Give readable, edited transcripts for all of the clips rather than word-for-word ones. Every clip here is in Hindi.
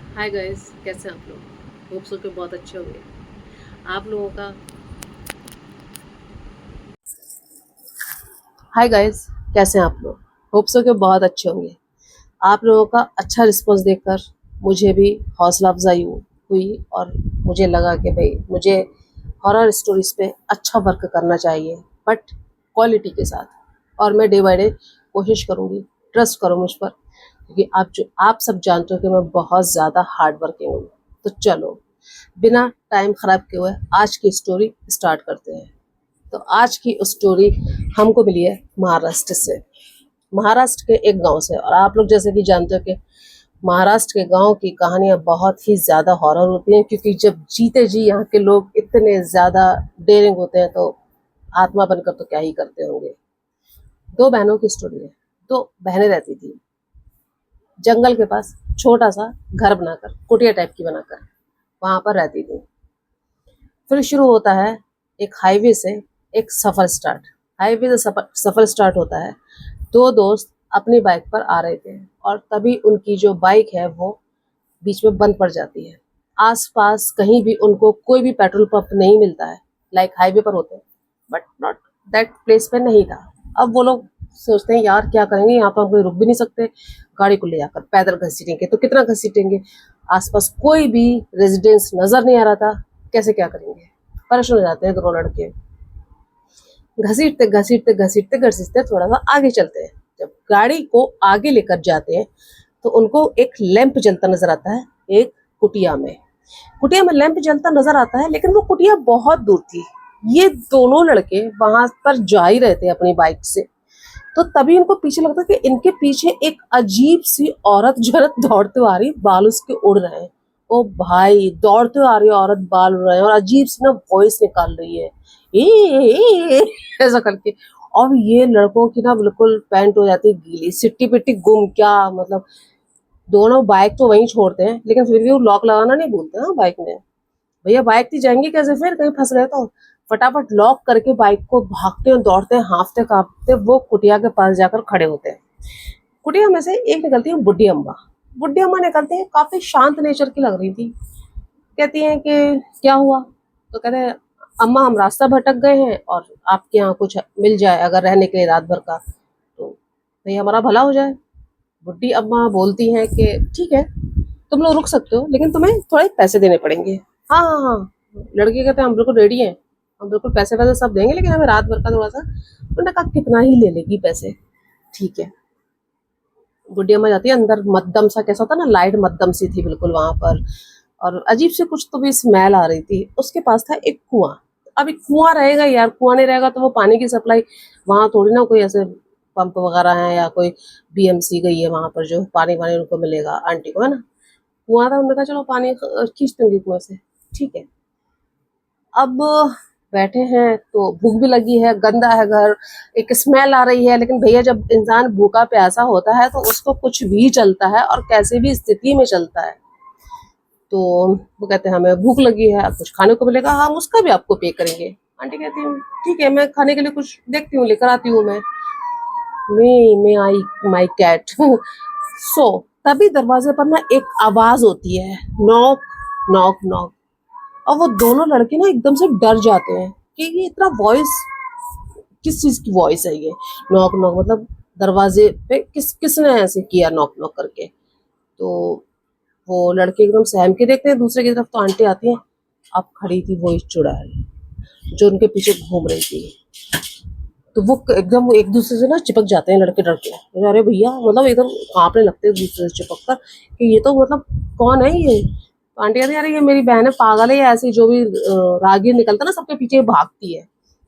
हाय गाइस, कैसे हैं आप लोग। होप सो के बहुत अच्छे होंगे। आप लोगों का हाय गाइस, कैसे हैं आप लोग। होप सो के बहुत अच्छे होंगे। आप लोगों का अच्छा रिस्पॉन्स देखकर मुझे भी हौसला अफजाई हुई और मुझे लगा कि भाई मुझे हॉरर स्टोरीज पे अच्छा वर्क करना चाहिए, बट क्वालिटी के साथ। और मैं डे बाय डे कोशिश करूँगी। ट्रस्ट करो मुझ पर, क्योंकि आप सब जानते हो कि मैं बहुत ज़्यादा हार्ड वर्किंग हूँ। तो चलो, बिना टाइम खराब किए हुए आज की स्टोरी स्टार्ट करते हैं। तो आज की स्टोरी हमको मिली है महाराष्ट्र से। महाराष्ट्र के एक गांव से। और आप लोग जैसे कि जानते हो कि महाराष्ट्र के गांव की कहानियां बहुत ही ज्यादा हॉरर होती हैं, क्योंकि जब जीते जी यहाँ के लोग इतने ज्यादा डेयरिंग होते हैं तो आत्मा बनकर तो क्या ही करते होंगे। दो बहनों की स्टोरी है। दो बहनें रहती थी जंगल के पास, छोटा सा घर बनाकर, कुटिया टाइप की बनाकर वहां पर रहती थी। फिर शुरू होता है एक हाईवे से एक सफर स्टार्ट। हाईवे से सफर स्टार्ट होता है। दो दोस्त अपनी बाइक पर आ रहे थे और तभी उनकी जो बाइक है वो बीच में बंद पड़ जाती है। आसपास कहीं भी उनको कोई भी पेट्रोल पंप नहीं मिलता है। लाइक हाईवे पर होते हैं, बट नॉट दैट प्लेस पे नहीं था। अब वो लोग सोचते हैं यार क्या करेंगे, यहाँ पर हम कोई रुक भी नहीं सकते। गाड़ी को ले जाकर पैदल घसीटेंगे तो कितना घसीटेंगे। आसपास कोई भी रेजिडेंस नजर नहीं आ रहा था। कैसे क्या करेंगे, परेशान हो जाते हैं दोनों लड़के। घसीटते घसीटते घसीटते घसीटते थोड़ा सा आगे चलते हैं। जब गाड़ी को आगे लेकर जाते हैं तो उनको एक लैंप जलता नजर आता है। एक कुटिया में कुटिया में लैंप जलता नजर आता है, लेकिन वो कुटिया बहुत दूर थी। ये दोनों लड़के वहां पर जा ही रहे थे अपनी बाइक से। तो तभी उनको पीछे लगता कि इनके पीछे एक अजीब सी औरत जो है ना दौड़ते हुए आ रही, बाल उसके उड़ रहे हैं। ओ भाई, दौड़ते हुए आ रही है औरत, बाल उड़ रहे हैं और अजीब सी ना वॉइस निकाल रही है, ए ऐसा करके। और ये लड़कों की ना बिल्कुल पैंट हो जाती है गीली, सिट्टी पिट्टी गुम, क्या मतलब। दोनों बाइक तो वहीं छोड़ते हैं, लेकिन फिर भी वो लॉक लगाना नहीं भूलते हैं बाइक में। भैया बाइक थी जाएंगे कैसे, फिर कहीं फंस गए तो। फटाफट लॉक करके बाइक को भागते हैं, दौड़ते हैं, हाँफते कांपते वो कुटिया के पास जाकर खड़े होते हैं। कुटिया में से एक निकलती है बुड्ढी अम्मा। बुड्ढी अम्मा निकलती है, काफी शांत नेचर की लग रही थी। कहती हैं कि क्या हुआ। तो कहते हैं अम्मा हम रास्ता भटक गए हैं और आपके यहाँ कुछ मिल जाए अगर रहने के लिए रात भर का, तो भैया हमारा भला हो जाए। बुड्ढी अम्मा बोलती हैं कि ठीक है, तुम लोग रुक सकते हो, लेकिन तुम्हें थोड़े पैसे देने पड़ेंगे। हाँ हाँ हाँ। लड़के कहते हैं हम बिल्कुल रेडी हैं, हम बिल्कुल पैसे वैसे सब देंगे, लेकिन हमें रात भर का थोड़ा सा। उन्होंने कहा कितना ही ले लेगी पैसे। ठीक है। बुढ़िया में जाती है अंदर, मद्दम सा कैसा होता है ना, लाइट मद्दम सी थी बिल्कुल वहां पर। और अजीब से कुछ तो भी स्मेल आ रही थी। उसके पास था एक कुआं। अब एक कुआं रहेगा यार, कुआं नहीं रहेगा तो वो पानी की सप्लाई, वहां थोड़ी ना कोई ऐसे पंप वगैरह है या कोई बीएमसी गई है वहां पर जो पानी वानी उनको मिलेगा आंटी को, है ना। कुआं था, उन्होंने कहा चलो पानी खींच दूंगी कुएं से। ठीक है। अब बैठे हैं तो भूख भी लगी है, गंदा है घर, एक स्मेल आ रही है, लेकिन भैया जब इंसान भूखा प्यासा होता है तो उसको कुछ भी चलता है और कैसे भी स्थिति में चलता है। तो वो कहते हैं हमें भूख लगी है, अब कुछ खाने को मिलेगा, हम उसका भी आपको पे करेंगे। आंटी कहती हूँ ठीक है, मैं खाने के लिए कुछ देखती हूँ, लेकर आती हूँ मैं आई माई कैट सो तभी दरवाजे पर ना एक आवाज होती है, नॉक नॉक नॉक। और वो दोनों लड़के ना एकदम से डर जाते हैं कि ये इतना वॉइस, किस चीज की वॉइस है ये। नॉक नॉक मतलब दरवाजे पे किसने ऐसे किया नॉक नॉक करके। तो वो लड़के एकदम सहम के देखते हैं दूसरे की तरफ, तो आंटी आती है। अब खड़ी थी वो चुड़ैल जो उनके पीछे घूम रही थी। तो वो एकदम वो एक दूसरे से ना चिपक जाते हैं लड़के, डर के। अरे भैया मतलब एकदम कांपने लगते हैं एक दूसरे से चिपक कर कि ये तो मतलब कौन है ये। तो आंटी कहती है अरे ये मेरी बहन है, पागल है ये, ऐसी जो भी राहगीर निकलता ना सबके पीछे भागती है,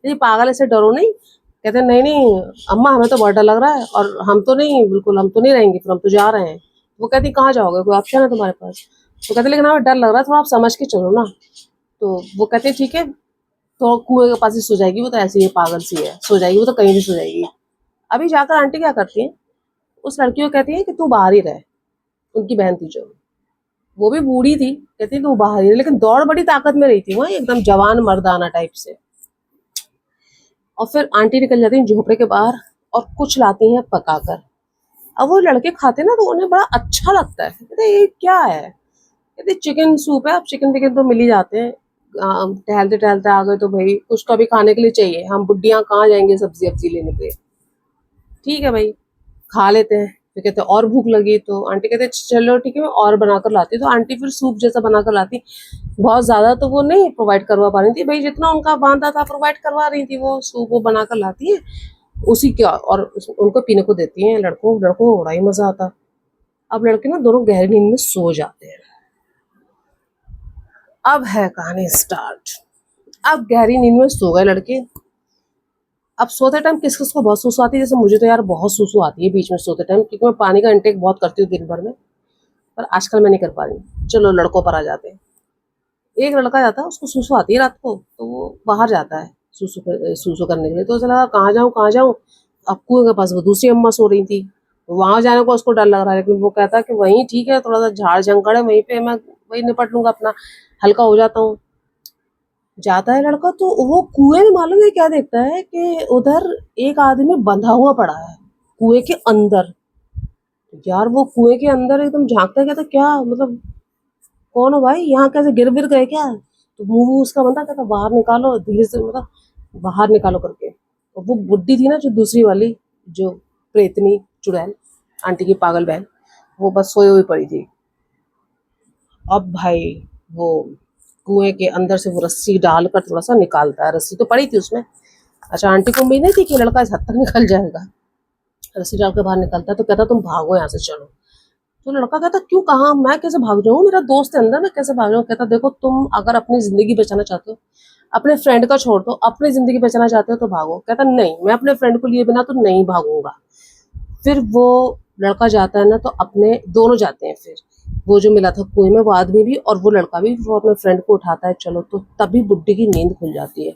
ये पागल, ऐसे डरो नहीं। कहते हैं नहीं नहीं अम्मा, हमें तो बहुत डर लग रहा है और हम तो नहीं, बिल्कुल हम तो नहीं रहेंगे, फिर हम तो जा रहे हैं। वो कहती कहाँ जाओगे, कोई ऑप्शन है तुम्हारे पास। तो कहते लेकिन हमें डर लग रहा है थोड़ा, आप समझ के चलो ना। तो वो कहते ठीक है, तो कुएं के पास ही सो जाएगी, वो तो ऐसी ही पागल सी है, सो जाएगी वो तो कहीं भी सो जाएगी। अभी जाकर आंटी क्या करती है, उस लड़की को कहती है कि तू बाहर ही रह। उनकी बहन थी जो, वो भी बूढ़ी थी, कहती है तू बाहर ही रह, लेकिन दौड़ बड़ी ताकत में रही थी वो, एकदम जवान मर्दाना टाइप से। और फिर आंटी निकल जाती है झोपड़े के बाहर और कुछ लाती हैं पकाकर। अब वो लड़के खाते ना तो उन्हें बड़ा अच्छा लगता है, कहते ये क्या है। कहते चिकन सूप है, अब चिकन विकन तो मिल ही जाते हैं। टहलते टहलते आ गए तो भाई कुछ तो अभी खाने के लिए चाहिए, हम बुड्ढियाँ कहाँ जाएंगे सब्जी वब्जी लेने के लिए। ठीक है भाई, खा लेते हैं। फिर कहते और भूख लगी तो आंटी कहते चलो ठीक है मैं और बनाकर लाती। तो आंटी फिर सूप जैसा बनाकर लाती। बहुत ज़्यादा तो वो नहीं प्रोवाइड करवा पा रही थी भाई, जितना उनका बांधा था प्रोवाइड करवा रही थी। वो सूप वो बनाकर लाती है उसी का, और उनको पीने को देती हैं। लड़कों लड़कों को बड़ा ही मज़ा आता। अब लड़के ना दोनों गहरी नींद में सो जाते हैं। अब है कहानी स्टार्ट। अब गहरी नींद में सो गए लड़के। अब सोते टाइम किस किस को बहुत सुसु आती है, जैसे मुझे तो यार बहुत सुसु आती है बीच में सोते टाइम, क्योंकि मैं पानी का इंटेक बहुत करती हूँ दिन भर में, पर आजकल मैं नहीं कर पा रही हूँ। चलो लड़कों पर आ जाते हैं। एक लड़का जाता है, उसको सुसु आती है रात को, तो वो बाहर जाता है सुसु करने के लिए। तो चला कहाँ जाऊँ कहाँ जाऊँ। अब कुएं के पास वो दूसरी अम्मा सो रही थी, तो वहां जाने को उसको डर लग रहा है, लेकिन वो कहता है कि वहीं ठीक है, थोड़ा सा झाड़ झंकड़ है वहीं पे, मैं वही निपट लूंगा, अपना हल्का हो जाता हूँ। जाता है लड़का तो वो कुएं में मालूम है क्या देखता है कि उधर एक आदमी बंधा हुआ पड़ा है कुएं के अंदर। यार वो कुएं के अंदर एकदम झांकता है, कहता क्या मतलब कौन हो भाई, यहाँ कैसे गिर विर गए क्या। तो मुंह वूह उसका बंदा, कहता बाहर निकालो धीरे से, मतलब बाहर निकालो करके। और वो बुड्ढी थी ना जो दूसरी वाली, जो प्रेतनी चुड़ैल, आंटी की पागल बहन, वो बस सोई हुई पड़ी थी। अब भाई वो कुएं के अंदर से वो रस्सी डालकर थोड़ा सा निकालता है। रस्सी तो पड़ी थी उसमें। अच्छा आंटी को उम्मीद नहीं थी कि लड़का इस हद तक निकल जाएगा। रस्सी डाल के बाहर निकलता है तो कहता तुम भागो यहाँ से चलो। तो लड़का कहता क्यों, कहाँ, मैं कैसे भाग जाऊँ, मेरा दोस्त है अंदर, मैं कैसे भाग जाऊँ। कहता देखो तुम अगर अपनी जिंदगी बचाना चाहते हो, अपने फ्रेंड का छोड़ दो, अपनी जिंदगी बचाना चाहते हो तो भागो। कहता नहीं, मैं अपने फ्रेंड को लिए बिना तो नहीं भागूंगा। फिर वो लड़का जाता है ना, तो अपने दोनों जाते हैं। फिर वो जो मिला था कुएं में वो आदमी भी और वो लड़का भी, वो अपने फ्रेंड को उठाता है चलो। तो तभी बुड्ढी की नींद खुल जाती है।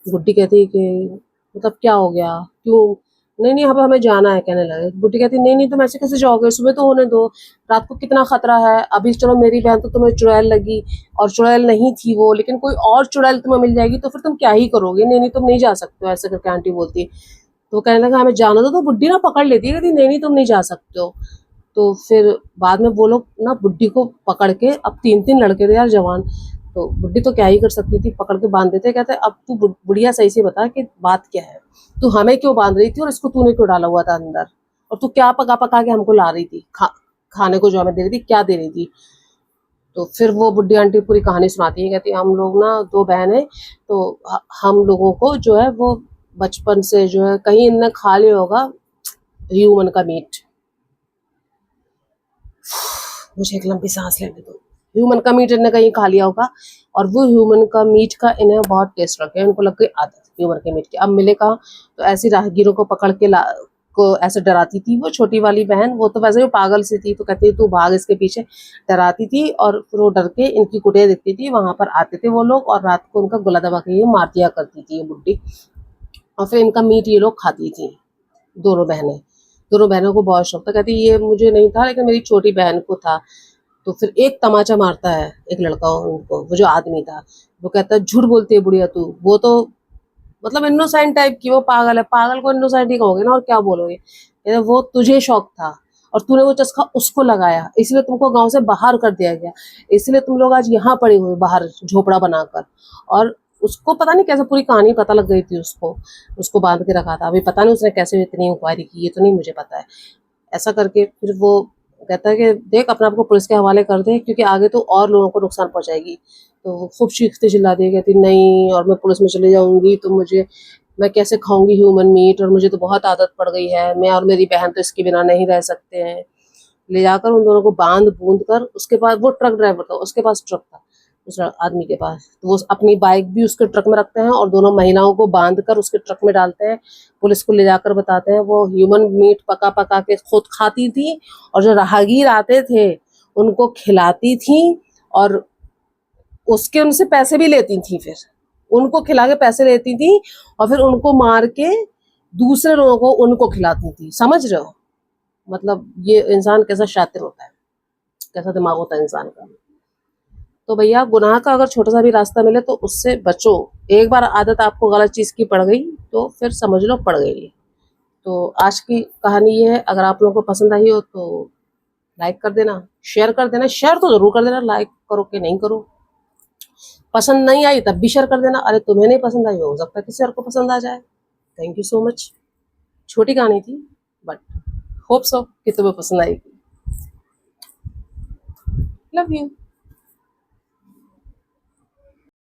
बुड्ढी कहती है कि मतलब क्या हो गया, क्यों, नहीं नहीं अब हमें जाना है, कहने लगे। बुड्ढी कहती नहीं नहीं तुम ऐसे कैसे जाओगे, सुबह तो होने दो, रात को कितना खतरा है। अभी चलो मेरी बहन तो तुम्हें चुड़ैल लगी, और चुड़ैल नहीं थी वो, लेकिन कोई और चुड़ैल तुम्हें मिल जाएगी तो फिर तुम क्या ही करोगे। नहीं नहीं तुम नहीं जा सकते हो, ऐसे करके आंटी बोलती है। तो कहने लगा हमें जाना दो। तो बुड्ढी ना पकड़ लेती है, कहती नहीं नहीं तुम नहीं जा सकते हो। तो फिर बाद में वो लोग ना बुड्ढी को पकड़ के, अब तीन तीन लड़के थे यार जवान, तो बुड्ढी तो क्या ही कर सकती थी, पकड़ के बांध देते। कहते अब तू बुढ़िया सही से बता कि बात क्या है, तू हमें क्यों बांध रही थी और इसको तूने क्यों डाला हुआ था अंदर, और तू क्या पका पका के हमको ला रही थी, खाने को जो हमें दे रही थी क्या दे रही थी। तो फिर वो बुड्ढी आंटी पूरी कहानी सुनाती है। कहती हम लोग ना दो बहन है, तो हम लोगों को जो है वो बचपन से जो है कहीं इनने खा लिया होगा ह्यूमन का मीट। मुझे एक लंबी सांस लेने दो। ह्यूमन का मीट इन्हें कहीं खा लिया होगा, और वो ह्यूमन का मीट का इन्हें बहुत टेस्ट रखे, इनको लग गई आदत ह्यूमन के मीट की। अब मिले कहाँ, तो ऐसी राहगीरों को पकड़ के को ऐसे डराती थी वो छोटी वाली बहन। वो तो वैसे भी पागल सी थी, तो कहती तू भाग इसके पीछे, डराती थी। और फिर वो डर के इनकी कुटिया दिखती थी, वहां पर आते थे वो लोग, और रात को उनका गला दबा के ये मार दिया करती थी ये बुड्ढी। और फिर इनका मीट ये लोग खाती थी दोनों बहनें। दोनों बहनों को बहुत शौक था। कहती ये मुझे नहीं था लेकिन मेरी छोटी बहन को था। तो फिर एक तमाचा मारता है एक लड़का उनको, वो जो आदमी था। वो कहता है झूठ बोलती है बुढ़िया तू, वो तो मतलब इनोसेंट टाइप की, वो पागल है, पागल को इनोसेंट ही कहोगे ना, और क्या बोलोगे। कहते वो तुझे शौक था और तूने वो चस्का उसको लगाया, इसलिए तुमको गांव से बाहर कर दिया गया, इसलिए तुम लोग आज यहाँ पड़े हुए बाहर झोपड़ा बनाकर। और उसको पता नहीं कैसे पूरी कहानी पता लग गई थी उसको, उसको बांध के रखा था। अभी पता नहीं उसने कैसे इतनी इंक्वायरी की, ये तो नहीं मुझे पता है। ऐसा करके फिर वो कहता है कि देख अपने आप को पुलिस के हवाले कर दे, क्योंकि आगे तो और लोगों को नुकसान पहुंचाएगी। तो वो खूब चीखते चिल्लाती है, कहती नहीं और मैं पुलिस में चली जाऊंगी तो मुझे, मैं कैसे खाऊंगी ह्यूमन मीट, और मुझे तो बहुत आदत पड़ गई है, मैं और मेरी बहन तो इसके बिना नहीं रह सकते हैं। ले जाकर उन दोनों को बांध बूंद कर, उसके पास वो ट्रक ड्राइवर था, उसके पास ट्रक था उस आदमी के पास, तो वो अपनी बाइक भी उसके ट्रक में रखते हैं और दोनों महिलाओं को बांध कर उसके ट्रक में डालते हैं। पुलिस को ले जाकर बताते हैं वो ह्यूमन मीट पका पका के खुद खाती थी, और जो राहगीर आते थे उनको खिलाती थी, और उसके उनसे पैसे भी लेती थी। फिर उनको खिला के पैसे लेती थी, और फिर उनको मार के दूसरे लोगों को उनको खिलाती थी। समझ रहे हो मतलब ये इंसान कैसा शातिर होता है, कैसा दिमाग होता है इंसान का। तो भैया गुनाह का अगर छोटा सा भी रास्ता मिले तो उससे बचो। एक बार आदत आपको गलत चीज़ की पड़ गई तो फिर समझ लो पड़ गई। तो आज की कहानी ये है, अगर आप लोगों को पसंद आई हो तो लाइक कर देना, शेयर कर देना, शेयर तो जरूर कर देना, लाइक करो कि नहीं करो। पसंद नहीं आई तब भी शेयर कर देना, अरे तुम्हें नहीं पसंद आई हो सकता है किसी और को पसंद आ जाए। Thank you so much. छोटी कहानी थी बट होप सो कि तुम्हें पसंद आएगी। Love you.